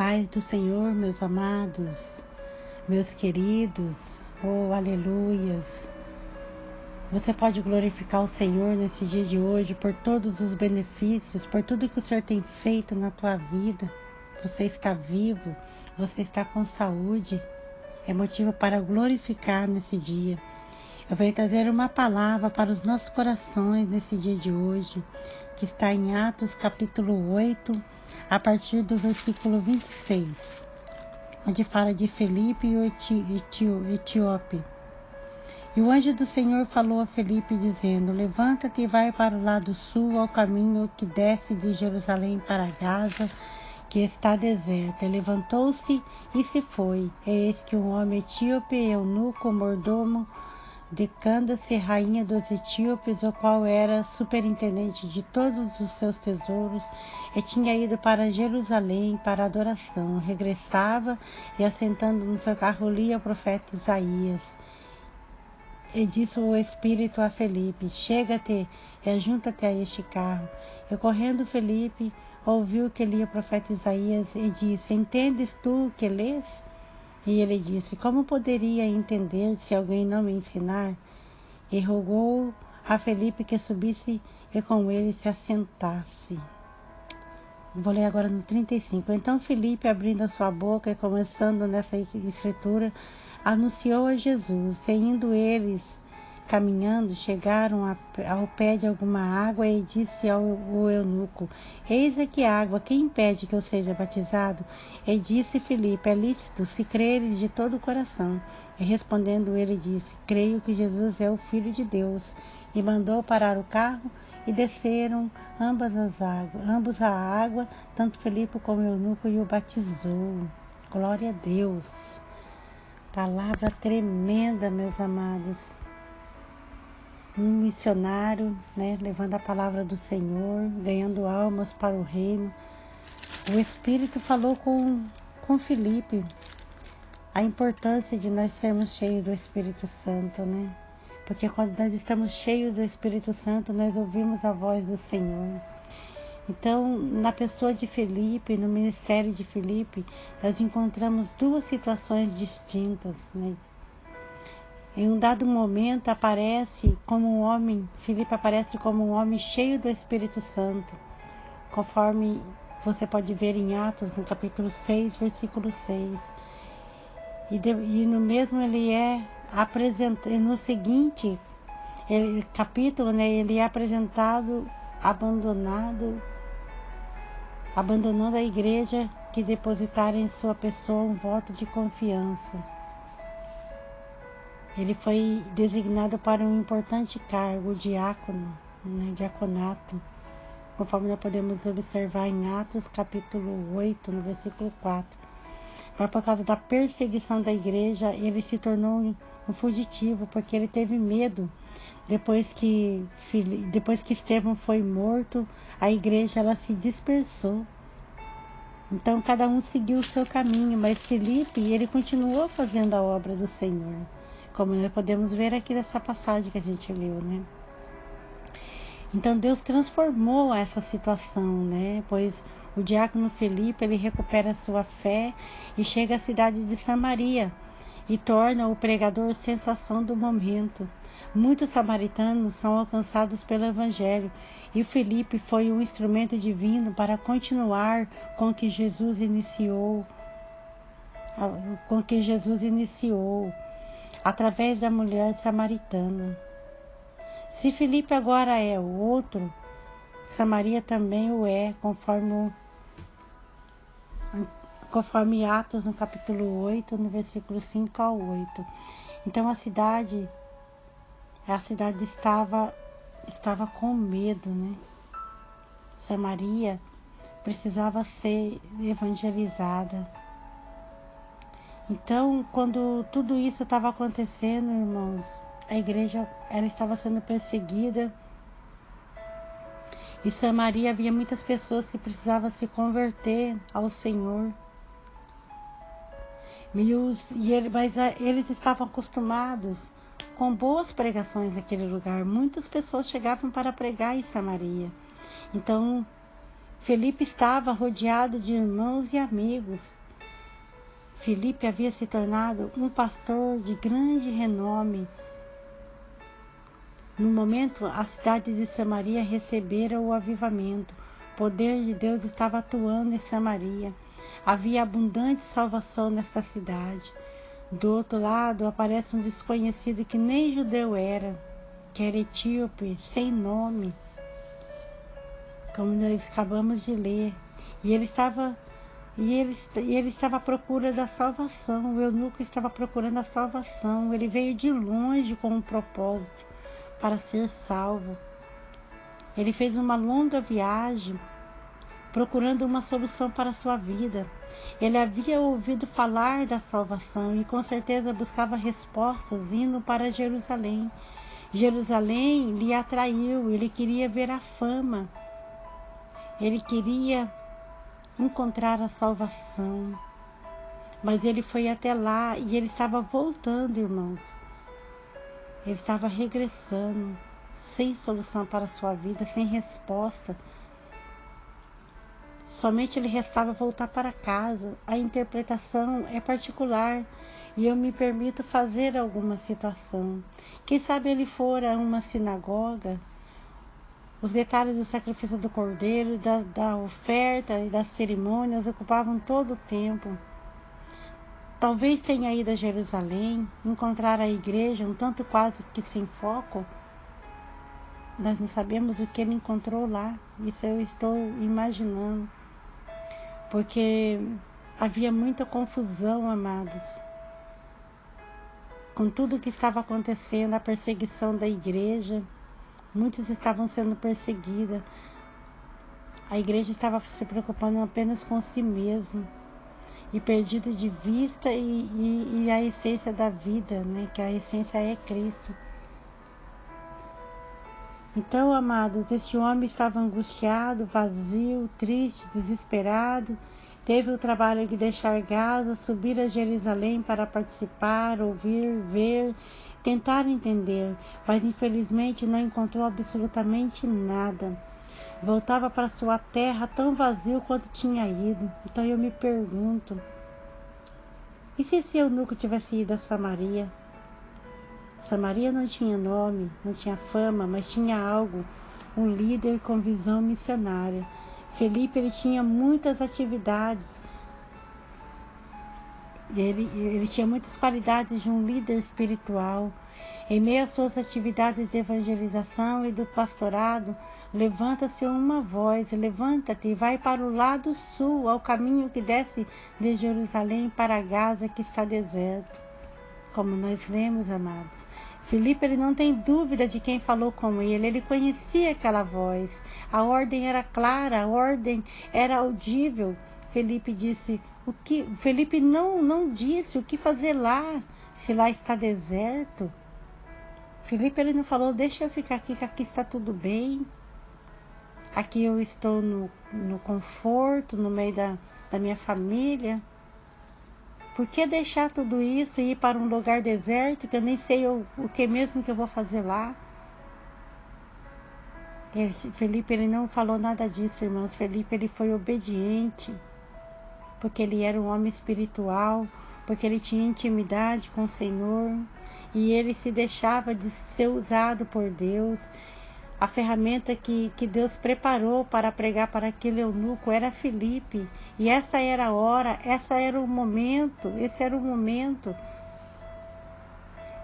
paz do Senhor, meus amados, meus queridos, oh aleluias. Você pode glorificar o Senhor nesse dia de hoje por todos os benefícios, por tudo que o Senhor tem feito na tua vida. Você está vivo, você está com saúde, é motivo para glorificar nesse dia. Eu venho trazer uma palavra para os nossos corações nesse dia de hoje, que está em Atos capítulo 8, a partir do versículo 26, onde fala de Felipe e o etíope. E o anjo do Senhor falou a Felipe, dizendo: levanta-te e vai para o lado sul, ao caminho que desce de Jerusalém para Gaza, que está deserta. Levantou-se e se foi. Eis que um homem etíope, eunuco, mordomo de Cândace, rainha dos etíopes, o qual era superintendente de todos os seus tesouros, e tinha ido para Jerusalém para adoração, regressava e, assentando no seu carro, lia o profeta Isaías. E disse o Espírito a Felipe: chega-te e ajunta-te a este carro. E correndo Felipe ouviu que lia o profeta Isaías e disse: entendes tu o que lês? E ele disse: como poderia entender se alguém não me ensinar? E rogou a Felipe que subisse e com ele se assentasse. Vou ler agora no 35. Então Felipe, abrindo a sua boca e começando nessa escritura, anunciou a Jesus. E indo eles caminhando, chegaram ao pé de alguma água, e disse ao eunuco: eis aqui a água, quem impede que eu seja batizado? E disse Filipe: é lícito, se creres de todo o coração. E respondendo ele disse: creio que Jesus é o Filho de Deus. E mandou parar o carro, e desceram ambos à água, tanto Filipe como o eunuco, e o batizou. Glória a Deus. Palavra tremenda, meus amados. Um missionário, levando a palavra do Senhor, ganhando almas para o reino. O Espírito falou com Filipe a importância de nós sermos cheios do Espírito Santo, Porque quando nós estamos cheios do Espírito Santo, nós ouvimos a voz do Senhor. Então, na pessoa de Filipe, no ministério de Filipe, nós encontramos duas situações distintas, Em um dado momento Filipe aparece como um homem cheio do Espírito Santo, conforme você pode ver em Atos, no capítulo 6, versículo 6. E no mesmo ele é apresentado, no seguinte capítulo, ele é apresentado abandonando a igreja que depositaram em sua pessoa um voto de confiança. Ele foi designado para um importante cargo, o diácono, diaconato, conforme nós podemos observar em Atos capítulo 8, no versículo 4. Mas por causa da perseguição da igreja, ele se tornou um fugitivo, porque ele teve medo. Depois que Estevão foi morto, a igreja ela se dispersou. Então cada um seguiu o seu caminho, mas Filipe, ele continuou fazendo a obra do Senhor, como nós podemos ver aqui nessa passagem que a gente leu, Então Deus transformou essa situação, Pois o diácono Filipe, ele recupera sua fé e chega à cidade de Samaria e torna o pregador sensação do momento. Muitos samaritanos são alcançados pelo Evangelho, e Filipe foi um instrumento divino para continuar com que Jesus iniciou, através da mulher samaritana. Se Filipe agora é o outro, Samaria também o é, conforme Atos no capítulo 8, no versículo 5 ao 8. Então a cidade estava com medo, Samaria precisava ser evangelizada. Então, quando tudo isso estava acontecendo, irmãos, a igreja ela estava sendo perseguida. Em Samaria havia muitas pessoas que precisavam se converter ao Senhor. Mas eles estavam acostumados com boas pregações naquele lugar. Muitas pessoas chegavam para pregar em Samaria. Então, Felipe estava rodeado de irmãos e amigos. Felipe havia se tornado um pastor de grande renome. No momento, a cidade de Samaria recebera o avivamento. O poder de Deus estava atuando em Samaria. Havia abundante salvação nesta cidade. Do outro lado, aparece um desconhecido que nem judeu era, que era etíope, sem nome, como nós acabamos de ler. E ele estava à procura da salvação. O eunuco estava procurando a salvação. Ele veio de longe com um propósito, para ser salvo. Ele fez uma longa viagem procurando uma solução para a sua vida. Ele havia ouvido falar da salvação e com certeza buscava respostas indo para Jerusalém. Jerusalém lhe atraiu, ele queria ver a fama. Ele queria encontrar a salvação. Mas ele foi até lá e ele estava voltando, irmãos. Ele estava regressando, sem solução para a sua vida, sem resposta. Somente lhe restava voltar para casa. A interpretação é particular e eu me permito fazer alguma citação. Quem sabe ele fora a uma sinagoga. Os detalhes do sacrifício do cordeiro, da oferta e das cerimônias ocupavam todo o tempo. Talvez tenha ido a Jerusalém, encontrar a igreja um tanto quase que sem foco. Nós não sabemos o que ele encontrou lá. Isso eu estou imaginando. Porque havia muita confusão, amados. Com tudo o que estava acontecendo, a perseguição da igreja. Muitos estavam sendo perseguidos. A igreja estava se preocupando apenas com si mesma. E perdido de vista e a essência da vida, né? Que a essência é Cristo. Então, amados, este homem estava angustiado, vazio, triste, desesperado. Teve o trabalho de deixar Gaza, subir a Jerusalém para participar, ouvir, ver, tentar entender, mas infelizmente não encontrou absolutamente nada. Voltava para sua terra tão vazio quanto tinha ido. Então eu me pergunto, e se esse eunuco tivesse ido a Samaria? Samaria não tinha nome, não tinha fama, mas tinha algo, um líder com visão missionária. Felipe, ele tinha muitas atividades, ele tinha muitas qualidades de um líder espiritual. Em meio às suas atividades de evangelização e do pastorado, levanta-se uma voz: levanta-te e vai para o lado sul, ao caminho que desce de Jerusalém para Gaza, que está deserto. Como nós lemos, amados. Felipe, ele não tem dúvida de quem falou com ele conhecia aquela voz. A ordem era clara, a ordem era audível. Felipe disse, Felipe não disse o que fazer lá, se lá está deserto. Felipe, ele não falou, deixa eu ficar aqui, que aqui está tudo bem. Aqui eu estou no conforto, no meio da minha família. Por que deixar tudo isso e ir para um lugar deserto, que eu nem sei o que mesmo que eu vou fazer lá? Felipe, ele não falou nada disso, irmãos. Felipe, ele foi obediente, porque ele era um homem espiritual, porque ele tinha intimidade com o Senhor, e ele se deixava de ser usado por Deus. A ferramenta que Deus preparou para pregar para aquele eunuco era Felipe. E essa era a hora, esse era o momento.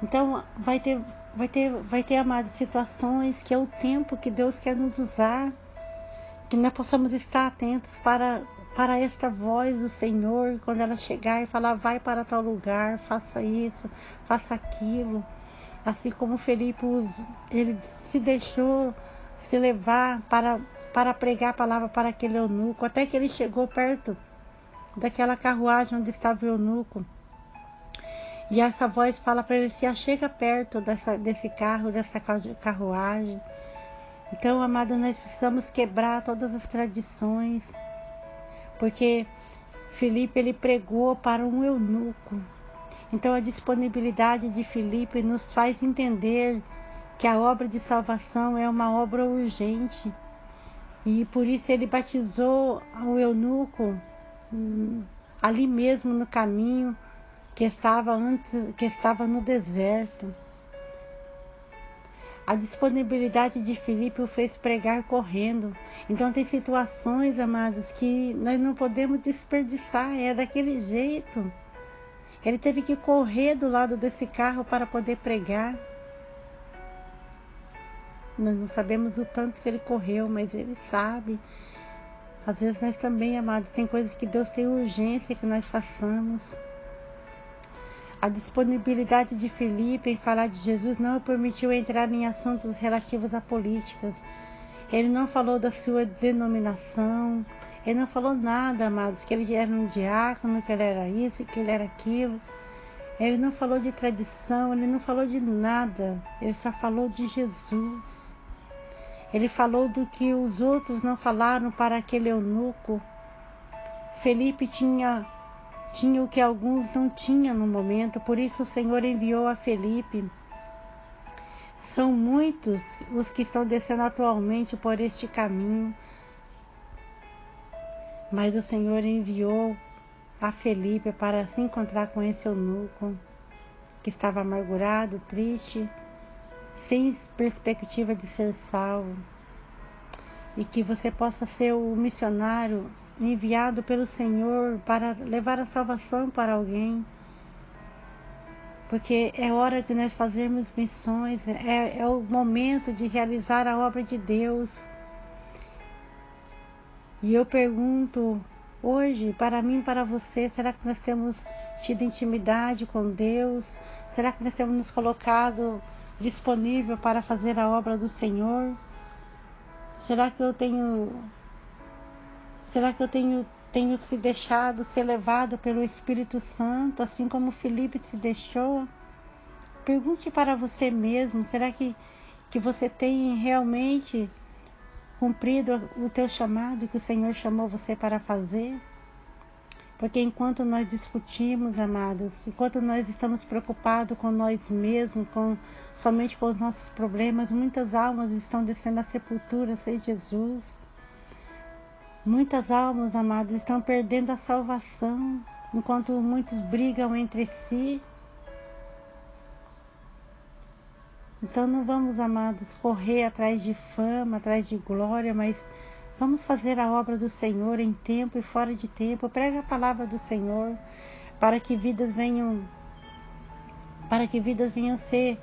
Então vai ter, amados, situações que é o tempo que Deus quer nos usar. Que nós possamos estar atentos para esta voz do Senhor, quando ela chegar e falar, vai para tal lugar, faça isso, faça aquilo. Assim como Felipe, ele se deixou se levar para pregar a palavra para aquele eunuco, até que ele chegou perto daquela carruagem onde estava o eunuco. E essa voz fala para ele, se achega perto desse carro, dessa carruagem. Então, amado, nós precisamos quebrar todas as tradições, porque Felipe, ele pregou para um eunuco. Então, a disponibilidade de Felipe nos faz entender que a obra de salvação é uma obra urgente. E por isso ele batizou o eunuco ali mesmo no caminho que estava no deserto. A disponibilidade de Filipe o fez pregar correndo. Então tem situações, amados, que nós não podemos desperdiçar, é daquele jeito. Ele teve que correr do lado desse carro para poder pregar. Nós não sabemos o tanto que ele correu, mas ele sabe. Às vezes nós também, amados, tem coisas que Deus tem urgência que nós façamos. A disponibilidade de Filipe em falar de Jesus não o permitiu entrar em assuntos relativos a políticas. Ele não falou da sua denominação, ele não falou nada, amados, que ele era um diácono, que ele era isso, que ele era aquilo. Ele não falou de tradição, ele não falou de nada, ele só falou de Jesus. Ele falou do que os outros não falaram para aquele eunuco. Filipe tinha o que alguns não tinham no momento, por isso o Senhor enviou a Filipe. São muitos os que estão descendo atualmente por este caminho, mas o Senhor enviou a Filipe para se encontrar com esse eunuco que estava amargurado, triste, sem perspectiva de ser salvo, e que você possa ser o missionário enviado pelo Senhor para levar a salvação para alguém, porque é hora de nós fazermos missões, é o momento de realizar a obra de Deus. E eu pergunto hoje, para mim e para você, será que nós temos tido intimidade com Deus? Será que nós temos nos colocado disponível para fazer a obra do Senhor? Será que eu tenho se deixado ser levado pelo Espírito Santo, assim como Filipe se deixou? Pergunte para você mesmo, será que você tem realmente cumprido o teu chamado que o Senhor chamou você para fazer? Porque enquanto nós discutimos, amados, enquanto nós estamos preocupados com nós mesmos, somente com os nossos problemas, muitas almas estão descendo à sepultura sem Jesus. Muitas almas, amados, estão perdendo a salvação, enquanto muitos brigam entre si. Então não vamos, amados, correr atrás de fama, atrás de glória, mas vamos fazer a obra do Senhor em tempo e fora de tempo. Prega a palavra do Senhor para que vidas venham ser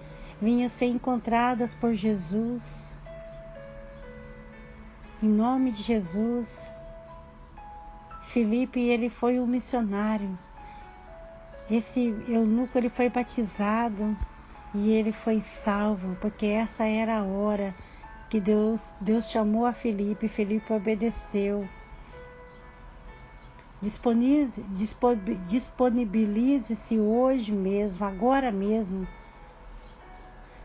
encontradas por Jesus. Em nome de Jesus. Filipe, ele foi um missionário. Esse eunuco, ele foi batizado e ele foi salvo, porque essa era a hora que Deus chamou a Filipe. Filipe obedeceu. Disponibilize-se hoje mesmo, agora mesmo.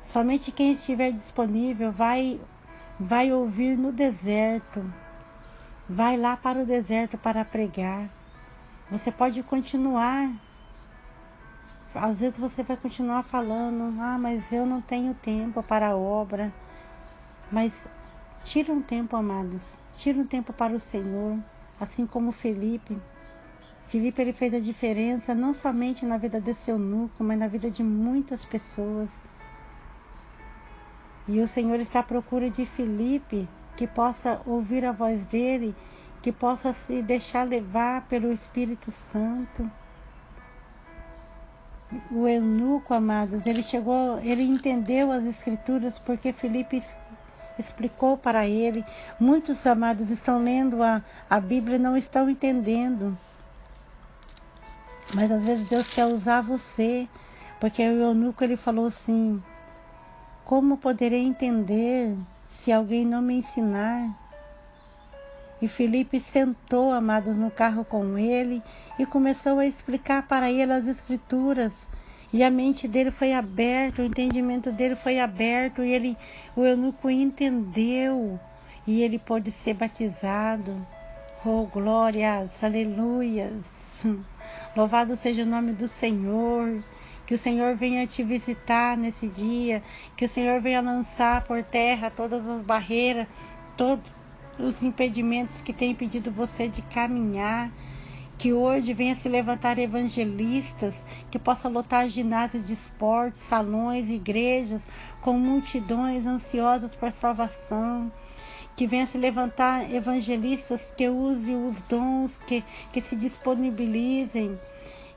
Somente quem estiver disponível vai ouvir no deserto. Vai lá para o deserto para pregar. Você pode continuar. Às vezes você vai continuar falando, mas eu não tenho tempo para a obra. Mas tira um tempo, amados. Tira um tempo para o Senhor. Assim como Filipe. Filipe, ele fez a diferença não somente na vida desse eunuco, mas na vida de muitas pessoas. E o Senhor está à procura de Filipe, que possa ouvir a voz dele, que possa se deixar levar pelo Espírito Santo. O eunuco, amados, ele entendeu as Escrituras porque Filipe explicou para ele. Muitos, amados, estão lendo a Bíblia e não estão entendendo. Mas às vezes Deus quer usar você, porque o eunuco, ele falou assim: como poderei entender se alguém não me ensinar? E Filipe sentou, amados, no carro com ele e começou a explicar para ele as Escrituras. E a mente dele foi aberta, o entendimento dele foi aberto, e o eunuco entendeu e ele pôde ser batizado. Oh, glórias, aleluias. Louvado seja o nome do Senhor. Que o Senhor venha te visitar nesse dia, que o Senhor venha lançar por terra todas as barreiras, os impedimentos que têm impedido você de caminhar. Que hoje venha se levantar evangelistas que possam lotar ginásios de esportes, salões, igrejas, com multidões ansiosas por salvação. Que venha se levantar evangelistas que usem os dons, que se disponibilizem.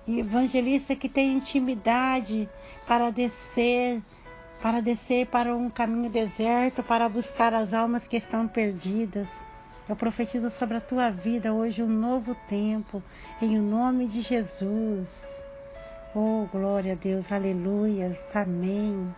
E evangelistas que tenham intimidade para descer para um caminho deserto, para buscar as almas que estão perdidas. Eu profetizo sobre a tua vida hoje um novo tempo, em nome de Jesus. Oh, glória a Deus, aleluia, amém.